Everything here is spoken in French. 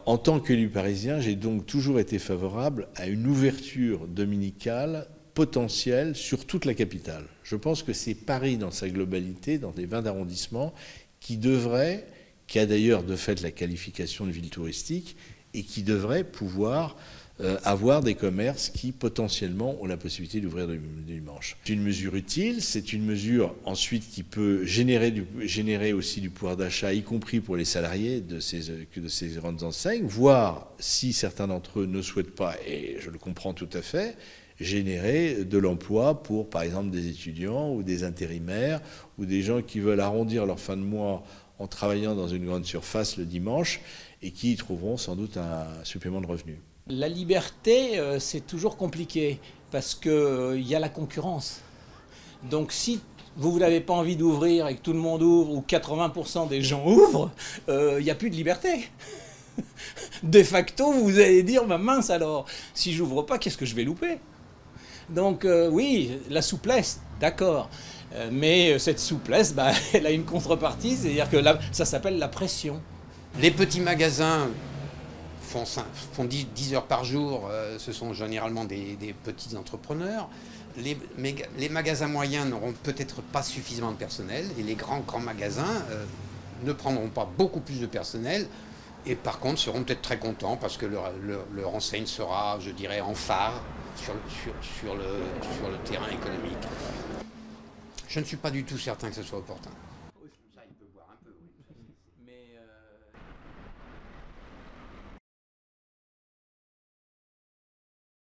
En tant qu'élu parisien, j'ai donc toujours été favorable à une ouverture dominicale potentielle sur toute la capitale. Je pense que c'est Paris dans sa globalité, dans les 20 arrondissements, qui a d'ailleurs de fait la qualification de ville touristique, et qui devrait pouvoir avoir des commerces qui potentiellement ont la possibilité d'ouvrir le dimanche. C'est une mesure utile, c'est une mesure ensuite qui peut générer aussi du pouvoir d'achat, y compris pour les salariés de ces grandes enseignes, voire, si certains d'entre eux ne souhaitent pas, et je le comprends tout à fait, générer de l'emploi pour, par exemple, des étudiants ou des intérimaires ou des gens qui veulent arrondir leur fin de mois en travaillant dans une grande surface le dimanche et qui y trouveront sans doute un supplément de revenus. La liberté, c'est toujours compliqué parce qu'il y a la concurrence. Donc si vous n'avez pas envie d'ouvrir et que tout le monde ouvre ou 80% des gens ouvrent, il n'y a plus de liberté. De facto, vous allez dire, bah mince alors, si j'ouvre pas, qu'est-ce que je vais louper? Donc oui, la souplesse, d'accord. Mais cette souplesse, bah, elle a une contrepartie, c'est-à-dire que ça s'appelle la pression. Les petits magasins font 10 heures par jour, ce sont généralement des petits entrepreneurs. Les magasins moyens n'auront peut-être pas suffisamment de personnel et les grands magasins ne prendront pas beaucoup plus de personnel et par contre seront peut-être très contents parce que leur enseigne sera, je dirais, en phare sur le terrain économique. Je ne suis pas du tout certain que ce soit opportun.